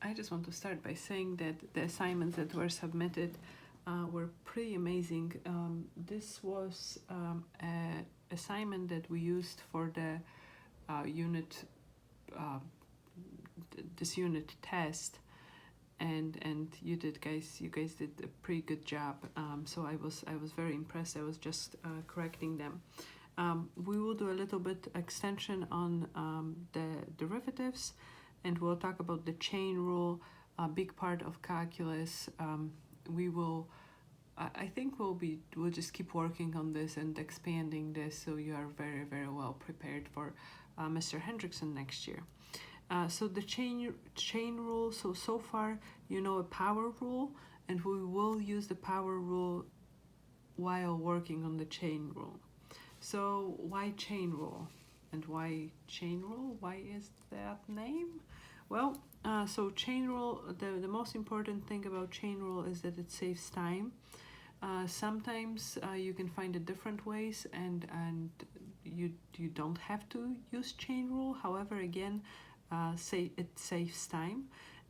I just want to start by saying that the assignments that were submitted were pretty amazing. This was an assignment that we used for the unit, this unit test, and you guys did a pretty good job. So I was very impressed. I was just correcting them. We will do a little bit extension on the derivatives, and we'll talk about the chain rule, a big part of calculus. I think we'll just keep working on this and expanding this, so you are very, very well prepared for Mr. Hendrickson next year. So the chain rule, so far you know a power rule, and we will use the power rule while working on the chain rule. So why chain rule? And why chain rule? Why is that name? Well, so chain rule, the most important thing about chain rule is that it saves time. Sometimes you can find it different ways, and you don't have to use chain rule. However, again, say it saves time,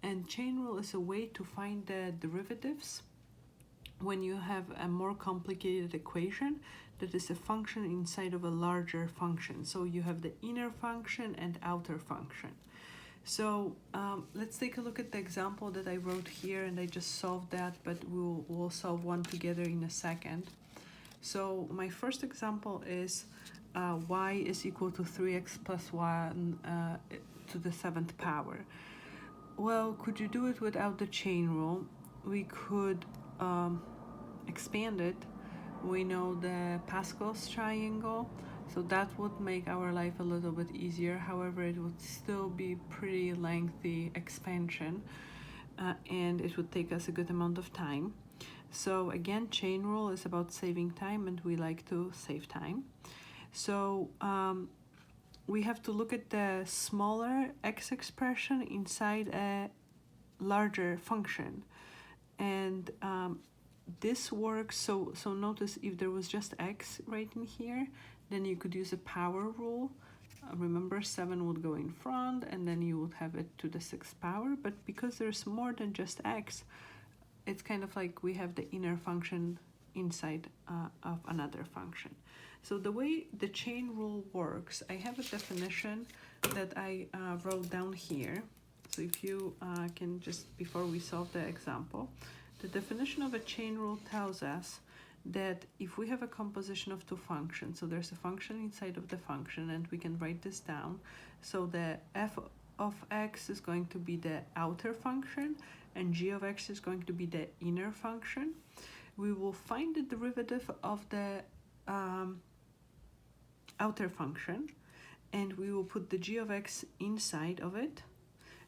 and chain rule is a way to find the derivatives when you have a more complicated equation that is a function inside of a larger function. So you have the inner function and outer function. So let's take a look at the example that I wrote here, and I just solved that, but we'll solve one together in a second. So my first example is y is equal to 3x plus 1 to the 7th power. Well, could you do it without the chain rule? We could expand it. We know the Pascal's triangle, so that would make our life a little bit easier. However, it would still be pretty lengthy expansion, and it would take us a good amount of time. So again, chain rule is about saving time, and we like to save time. So we have to look at the smaller x expression inside a larger function, and this works. So notice, if there was just x right in here, then you could use a power rule. Remember, 7 would go in front, and then you would have it to the 6th power. But because there's more than just x, it's kind of like we have the inner function inside of another function. So the way the chain rule works, I have a definition that I wrote down here. So if you can just, before we solve the example, the definition of a chain rule tells us that if we have a composition of two functions, so there's a function inside of the function, and we can write this down. So the f of x is going to be the outer function, and g of x is going to be the inner function. We will find the derivative of the outer function, and we will put the g of x inside of it,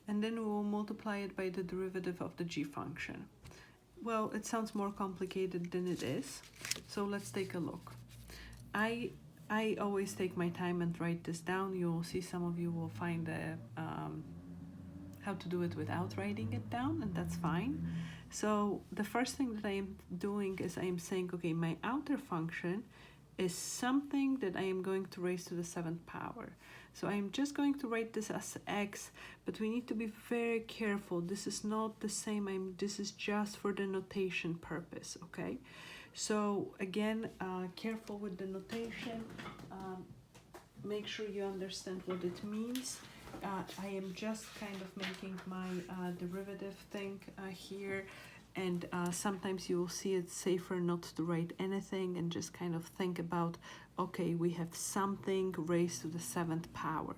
and then we will multiply it by the derivative of the g function. Well, it sounds more complicated than it is, so let's take a look. I always take my time and write this down. You will see some of you will find how to do it without writing it down, and that's fine. So the first thing that I am doing is I am saying, okay, my outer function is something that I am going to raise to the 7th power. So I'm just going to write this as x, but we need to be very careful. This is not the same. This is just for the notation purpose, okay? So again, careful with the notation. Make sure you understand what it means. I am just kind of making my derivative thing here, and sometimes you will see it's safer not to write anything and just kind of think about, okay, we have something raised to the 7th power.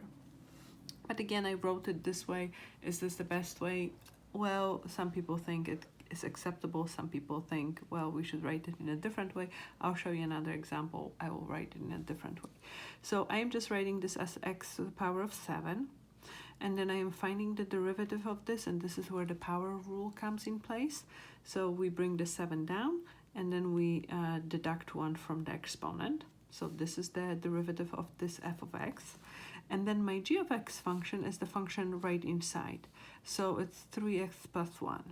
But again, I wrote it this way. Is this the best way? Well, some people think it is acceptable. Some people think, well, we should write it in a different way. I'll show you another example. I will write it in a different way. So I'm just writing this as x to the power of 7. And then I am finding the derivative of this, and this is where the power rule comes in place. So we bring the 7 down, and then we deduct 1 from the exponent. So this is the derivative of this f of x. And then my g of x function is the function right inside. So it's 3x plus 1.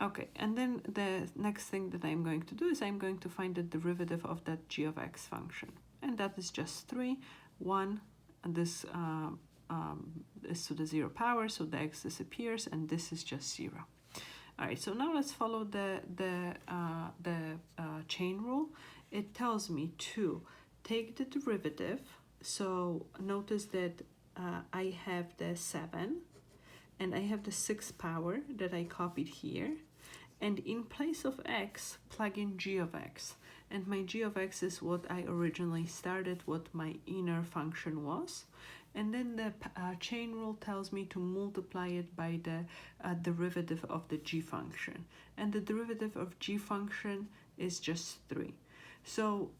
Okay, and then the next thing that I'm going to do is I'm going to find the derivative of that g of x function. And that is just 3, 1, and this is to the 0 power, so the x disappears, and this is just 0. All right, so now let's follow the chain rule. It tells me to take the derivative. So notice that I have the 7 and I have the 6th power that I copied here. And in place of x, plug in g of x. And my g of x is what I originally started, what my inner function was. And then the chain rule tells me to multiply it by the derivative of the g function. And the derivative of g function is just 3. So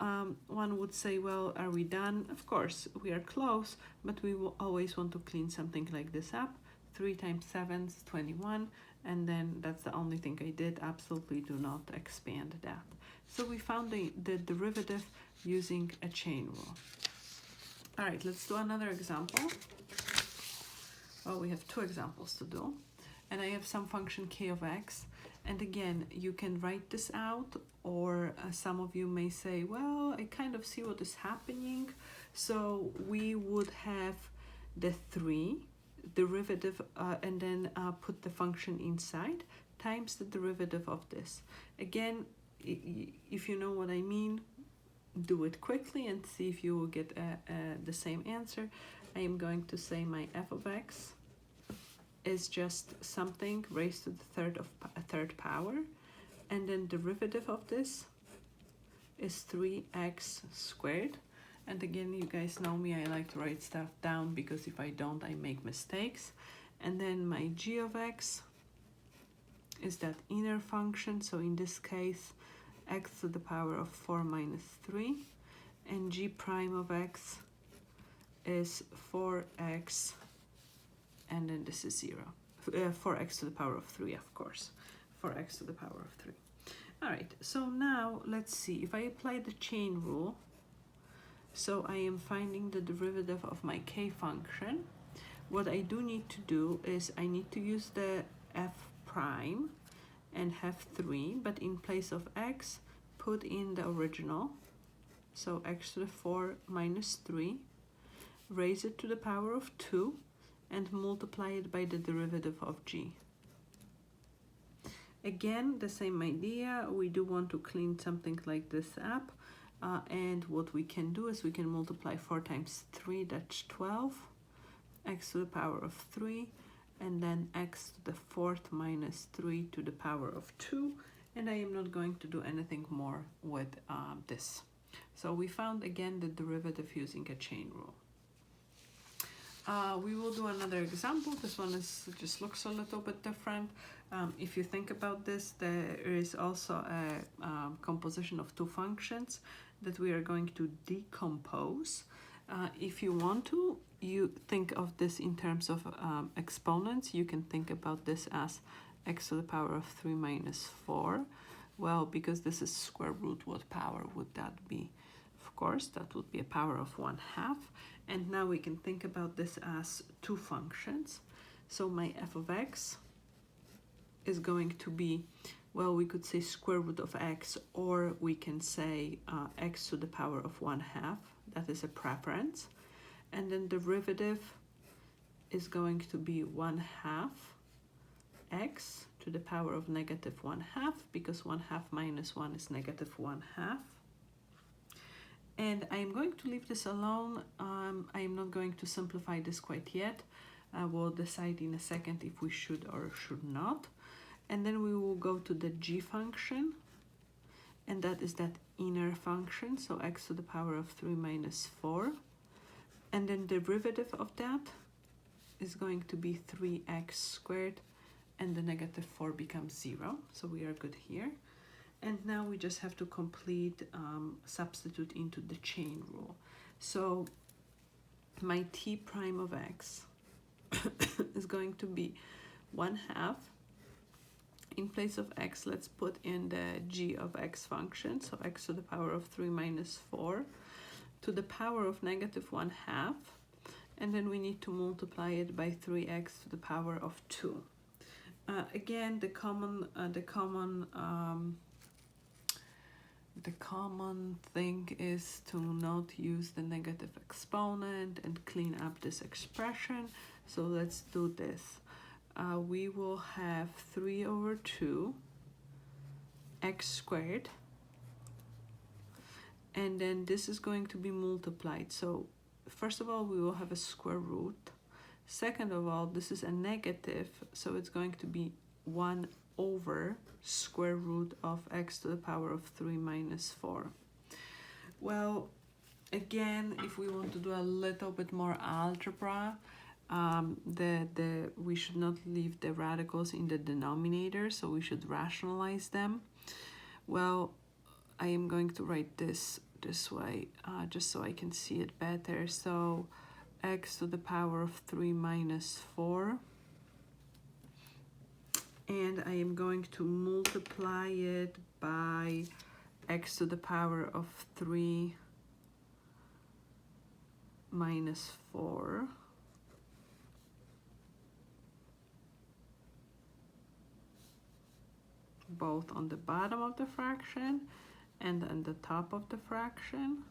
one would say, well, are we done? Of course, we are close, but we will always want to clean something like this up. 3 times 7 is 21, and then that's the only thing I did. Absolutely do not expand that. So we found the derivative using a chain rule. All right, let's do another example. Well, we have 2 examples to do. And I have some function k of x. And again, you can write this out, or some of you may say, well, I kind of see what is happening. So we would have the 3 derivative and then put the function inside times the derivative of this. Again, if you know what I mean, do it quickly and see if you will get the same answer. I am going to say my f of x is just something raised to the third power, and then derivative of this is 3x squared. And again, you guys know me, I like to write stuff down because if I don't, I make mistakes. And then my g of x is that inner function, so in this case, x to the power of 4 minus 3, and g prime of x is 4x, and then this is 0. 4x to the power of 3, of course. 4x to the power of 3. All right, so now let's see. If I apply the chain rule, so I am finding the derivative of my k function. What I do need to do is I need to use the f prime and have 3, but in place of x, put in the original. So x to the 4 minus 3, raise it to the power of 2, and multiply it by the derivative of g. Again, the same idea. We do want to clean something like this up. And what we can do is we can multiply 4 times 3, that's 12, x to the power of 3, and then x to the 4th minus 3 to the power of 2. And I am not going to do anything more with this. So we found again the derivative using a chain rule. We will do another example. This one just looks a little bit different. If you think about this, there is also a composition of 2 functions that we are going to decompose. If you want to, you think of this in terms of exponents. You can think about this as x to the power of 3 minus 4. Well, because this is square root, what power would that be? Of course, that would be a power of 1/2. And now we can think about this as 2 functions. So my f of x is going to be, well, we could say square root of x, or we can say x to the power of 1/2. That is a preference. And then derivative is going to be 1/2 x to the power of negative 1/2, because 1/2 minus 1 is negative 1/2. And I'm going to leave this alone. I'm not going to simplify this quite yet. We'll decide in a second if we should or should not. And then we will go to the g function, and that is that inner function, so x to the power of 3 minus 4. And then derivative of that is going to be 3x squared, and the negative 4 becomes 0, so we are good here. And now we just have to complete substitute into the chain rule. So my t prime of x is going to be 1/2. In place of x, let's put in the g of x function, so x to the power of 3 minus 4 to the power of negative 1/2, and then we need to multiply it by 3x to the power of 2. Again, the common the common thing is to not use the negative exponent and clean up this expression. So let's do this. We will have 3 over 2 x squared, and then this is going to be multiplied. So first of all, we will have a square root. Second of all, this is a negative, so it's going to be 1 over square root of x to the power of 3 minus 4. Well, again, if we want to do a little bit more algebra, we should not leave the radicals in the denominator, so we should rationalize them. Well, I am going to write this way, just so I can see it better. So x to the power of 3 minus 4, and I am going to multiply it by x to the power of 3 minus 4, both on the bottom of the fraction and on the top of the fraction.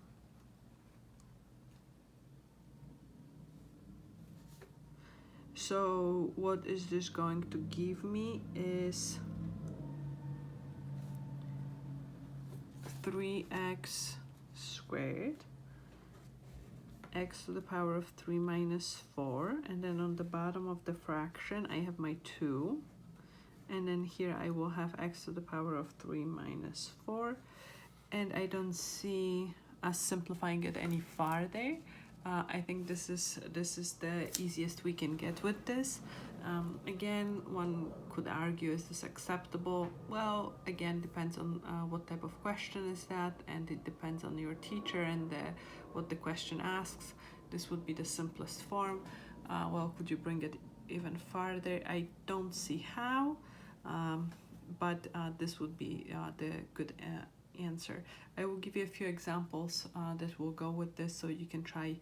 So what is this going to give me is 3x squared, x to the power of 3 minus 4, and then on the bottom of the fraction I have my 2, and then here I will have x to the power of 3 minus 4, and I don't see us simplifying it any farther. I think this is the easiest we can get with this. Again, one could argue, is this acceptable? Well, again, depends on what type of question is that, and it depends on your teacher and what the question asks. This would be the simplest form. Well, could you bring it even farther? I don't see how, but this would be the good answer. I will give you a few examples that will go with this, so you can try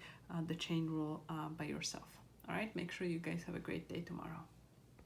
the chain rule by yourself. All right, make sure you guys have a great day tomorrow.